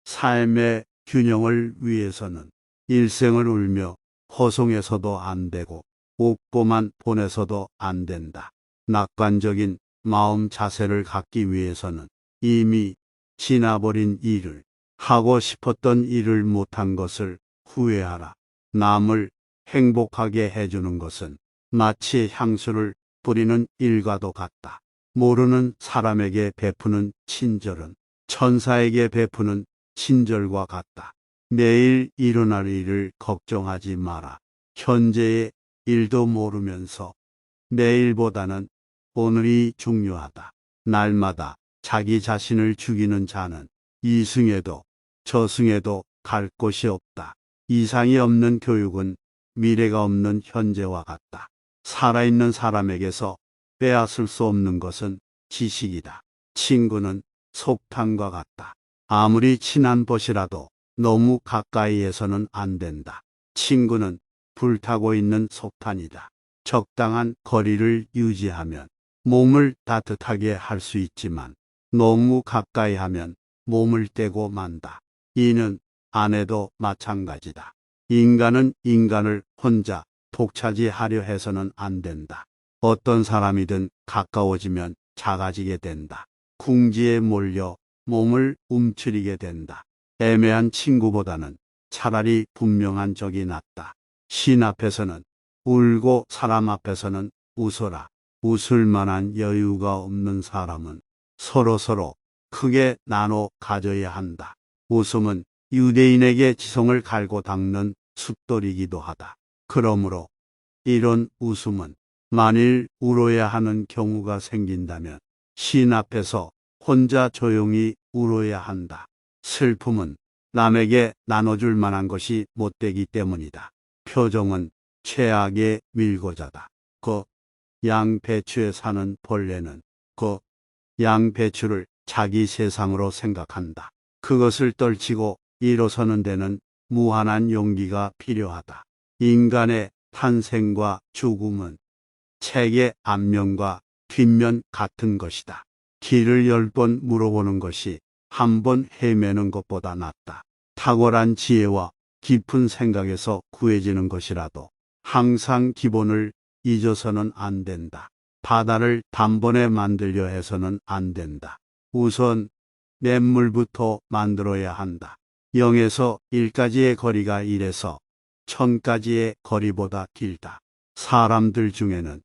삶의 균형을 위해서는 일생을 울며 허송해서도 안 되고 웃고만 보내서도 안 된다. 낙관적인 마음 자세를 갖기 위해서는 이미 지나버린 일을, 하고 싶었던 일을 못한 것을 후회하라. 남을 행복하게 해주는 것은 마치 향수를 뿌리는 일과도 같다. 모르는 사람에게 베푸는 친절은 천사에게 베푸는 친절과 같다. 내일 일어날 일을 걱정하지 마라. 현재의 일도 모르면서 내일보다는 오늘이 중요하다. 날마다 자기 자신을 죽이는 자는 이승에도 저승에도 갈 곳이 없다. 이상이 없는 교육은 미래가 없는 현재와 같다. 살아있는 사람에게서 빼앗을 수 없는 것은 지식이다. 친구는 속탄과 같다. 아무리 친한 벗이라도 너무 가까이에서는 안 된다. 친구는 불타고 있는 속탄이다. 적당한 거리를 유지하면 몸을 따뜻하게 할 수 있지만 너무 가까이 하면 몸을 떼고 만다. 이는 아내도 마찬가지다. 인간은 인간을 혼자 독차지하려 해서는 안 된다. 어떤 사람이든 가까워지면 작아지게 된다. 궁지에 몰려 몸을 움츠리게 된다. 애매한 친구보다는 차라리 분명한 적이 낫다. 신 앞에서는 울고 사람 앞에서는 웃어라. 웃을 만한 여유가 없는 사람은 서로서로 크게 나눠 가져야 한다. 웃음은 유대인에게 지성을 갈고 닦는 숫돌이기도 하다. 그러므로 이런 웃음은 만일 울어야 하는 경우가 생긴다면 신 앞에서 혼자 조용히 울어야 한다. 슬픔은 남에게 나눠줄 만한 것이 못되기 때문이다. 표정은 최악의 밀고자다. 그 양배추에 사는 벌레는 그 양배추를 자기 세상으로 생각한다. 그것을 떨치고 일어서는 데는 무한한 용기가 필요하다. 인간의 탄생과 죽음은 책의 앞면과 뒷면 같은 것이다. 길을 10번 물어보는 것이 한 번 헤매는 것보다 낫다. 탁월한 지혜와 깊은 생각에서 구해지는 것이라도 항상 기본을 잊어서는 안 된다. 바다를 단번에 만들려 해서는 안 된다. 우선 냇물부터 만들어야 한다. 0에서 1까지의 거리가 1에서 1000까지의 거리보다 길다. 사람들 중에는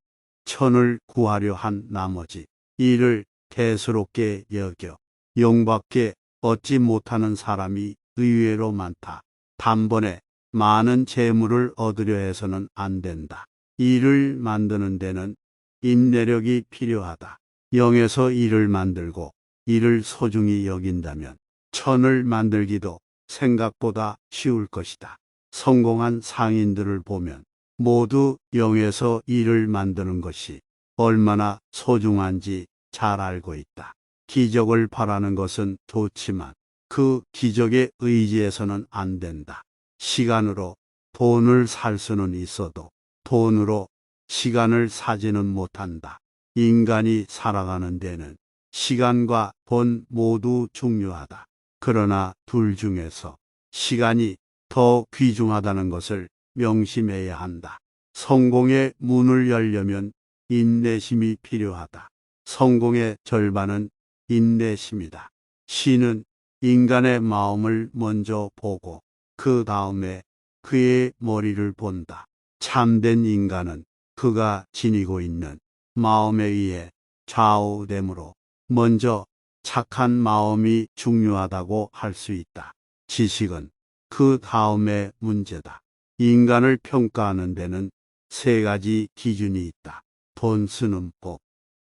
1000을 구하려 한 나머지 1을 대수롭게 여겨 0밖에 얻지 못하는 사람이 의외로 많다. 단번에 많은 재물을 얻으려 해서는 안 된다. 일을 만드는 데는 인내력이 필요하다. 0에서 1을 만들고 이를 소중히 여긴다면 1000을 만들기도 생각보다 쉬울 것이다. 성공한 상인들을 보면 모두 0에서 1을 만드는 것이 얼마나 소중한지 잘 알고 있다. 기적을 바라는 것은 좋지만 그 기적에 의지해서는 안 된다. 시간으로 돈을 살 수는 있어도 돈으로 시간을 사지는 못한다. 인간이 살아가는 데는 시간과 돈 모두 중요하다. 그러나 둘 중에서 시간이 더 귀중하다는 것을 명심해야 한다. 성공의 문을 열려면 인내심이 필요하다. 성공의 절반은 인내심이다. 신은 인간의 마음을 먼저 보고 그 다음에 그의 머리를 본다. 참된 인간은 그가 지니고 있는 마음에 의해 좌우되므로 먼저 착한 마음이 중요하다고 할 수 있다. 지식은 그 다음의 문제다. 인간을 평가하는 데는 3가지 기준이 있다. 돈 쓰는 법,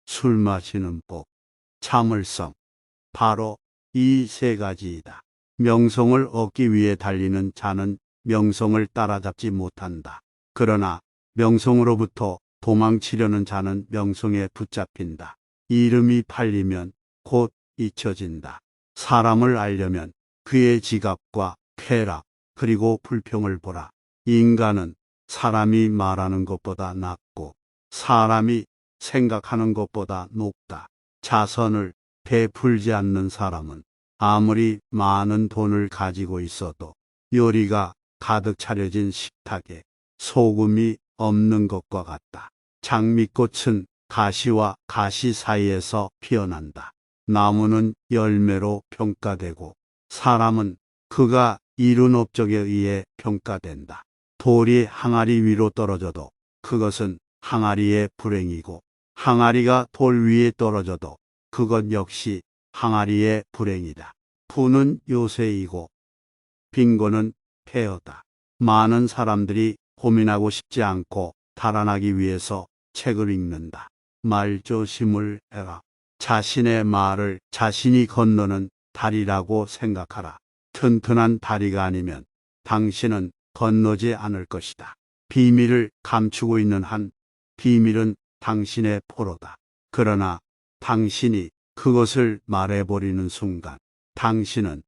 술 마시는 법, 참을성. 바로 이 3가지이다. 명성을 얻기 위해 달리는 자는 명성을 따라잡지 못한다. 그러나 명성으로부터 도망치려는 자는 명성에 붙잡힌다. 이름이 팔리면 곧 잊혀진다. 사람을 알려면 그의 지갑과 쾌락 그리고 불평을 보라. 인간은 사람이 말하는 것보다 낮고 사람이 생각하는 것보다 높다. 자선을 베풀지 않는 사람은 아무리 많은 돈을 가지고 있어도 요리가 가득 차려진 식탁에 소금이 없는 것과 같다. 장미꽃은 가시와 가시 사이에서 피어난다. 나무는 열매로 평가되고 사람은 그가 이룬 업적에 의해 평가된다. 돌이 항아리 위로 떨어져도 그것은 항아리의 불행이고 항아리가 돌 위에 떨어져도 그것 역시 항아리의 불행이다. 부는 요새이고 빈곤은 폐허다. 많은 사람들이 고민하고 싶지 않고 달아나기 위해서 책을 읽는다. 말조심을 해라. 자신의 말을 자신이 건너는 다리라고 생각하라. 튼튼한 다리가 아니면 당신은 건너지 않을 것이다. 비밀을 감추고 있는 한 비밀은 당신의 포로다. 그러나 당신이 그것을 말해버리는 순간 당신은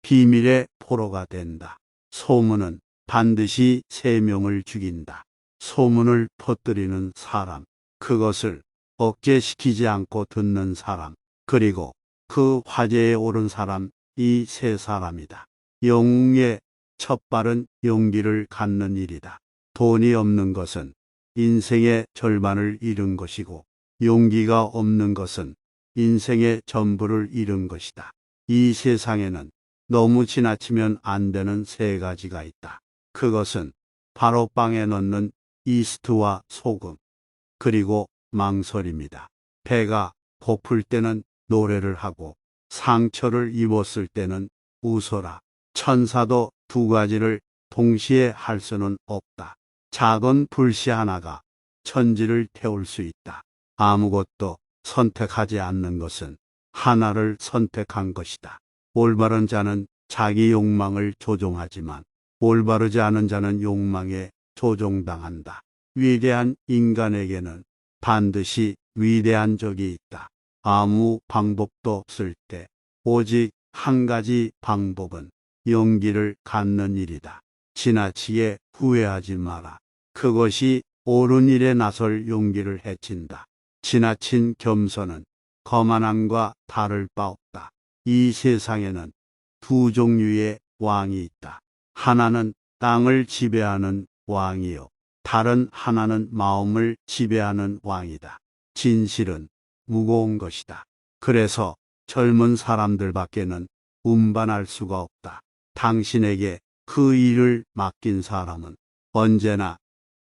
비밀의 포로가 된다. 소문은 반드시 3명을 죽인다. 소문을 퍼뜨리는 사람, 그것을 억제시키지 않고 듣는 사람, 그리고 그 화제에 오른 사람, 이 3사람이다. 영웅의 첫 발은 용기를 갖는 일이다. 돈이 없는 것은 인생의 절반을 잃은 것이고 용기가 없는 것은 인생의 전부를 잃은 것이다. 이 세상에는 너무 지나치면 안 되는 3가지가 있다. 그것은 바로 빵에 넣는 이스트와 소금, 그리고 망설입니다. 배가 고플 때는 노래를 하고 상처를 입었을 때는 웃어라. 천사도 2가지를 동시에 할 수는 없다. 작은 불씨 하나가 천지를 태울 수 있다. 아무것도 선택하지 않는 것은 하나를 선택한 것이다. 올바른 자는 자기 욕망을 조종하지만 올바르지 않은 자는 욕망에 조종당한다. 위대한 인간에게는 반드시 위대한 적이 있다. 아무 방법도 없을 때 오직 한 가지 방법은 용기를 갖는 일이다. 지나치게 후회하지 마라. 그것이 옳은 일에 나설 용기를 해친다. 지나친 겸손은 거만함과 다를 바 없다. 이 세상에는 2 종류의 왕이 있다. 하나는 땅을 지배하는 왕이요. 다른 하나는 마음을 지배하는 왕이다. 진실은 무거운 것이다. 그래서 젊은 사람들밖에는 운반할 수가 없다. 당신에게 그 일을 맡긴 사람은 언제나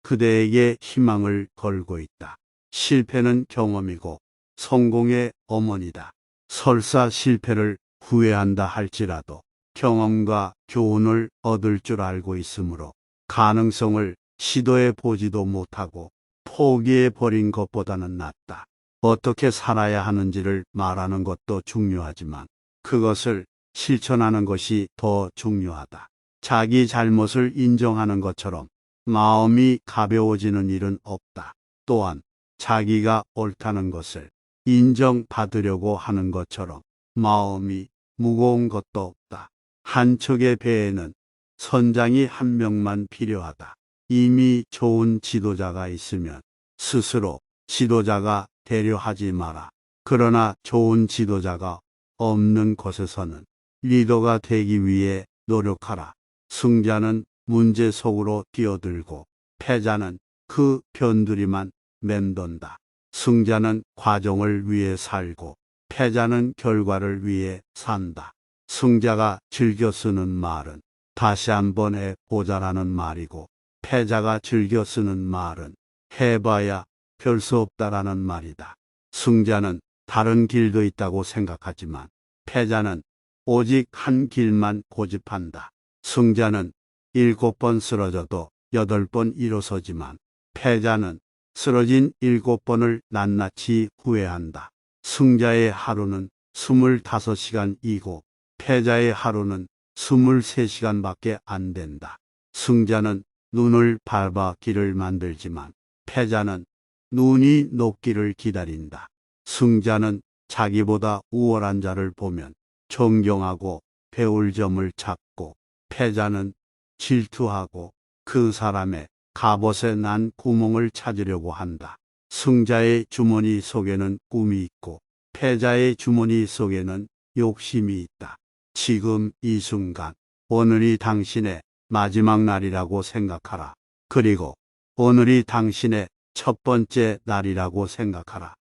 그대에게 희망을 걸고 있다. 실패는 경험이고 성공의 어머니다. 설사 실패를 후회한다 할지라도 경험과 교훈을 얻을 줄 알고 있으므로 가능성을 시도해 보지도 못하고 포기해 버린 것보다는 낫다. 어떻게 살아야 하는지를 말하는 것도 중요하지만 그것을 실천하는 것이 더 중요하다. 자기 잘못을 인정하는 것처럼 마음이 가벼워지는 일은 없다. 또한 자기가 옳다는 것을 인정받으려고 하는 것처럼 마음이 무거운 것도 없다. 한 척의 배에는 선장이 1명만 필요하다. 이미 좋은 지도자가 있으면 스스로 지도자가 되려 하지 마라. 그러나 좋은 지도자가 없는 곳에서는 리더가 되기 위해 노력하라. 승자는 문제 속으로 뛰어들고 패자는 그 변두리만 맴돈다. 승자는 과정을 위해 살고 패자는 결과를 위해 산다. 승자가 즐겨 쓰는 말은 다시 한번 해보자라는 말이고 패자가 즐겨 쓰는 말은 해봐야 별 수 없다라는 말이다. 승자는 다른 길도 있다고 생각하지만 패자는 오직 한 길만 고집한다. 승자는 7번 쓰러져도 8번 일어서지만 패자는 쓰러진 7번을 낱낱이 후회한다. 승자의 하루는 25시간이고 패자의 하루는 23시간밖에 안 된다. 승자는 눈을 밟아 길을 만들지만 패자는 눈이 녹기를 기다린다. 승자는 자기보다 우월한 자를 보면 존경하고 배울 점을 찾고 패자는 질투하고 그 사람의 갑옷에 난 구멍을 찾으려고 한다. 승자의 주머니 속에는 꿈이 있고 패자의 주머니 속에는 욕심이 있다. 지금 이 순간, 오늘이 당신의 마지막 날이라고 생각하라. 그리고 오늘이 당신의 첫 번째 날이라고 생각하라.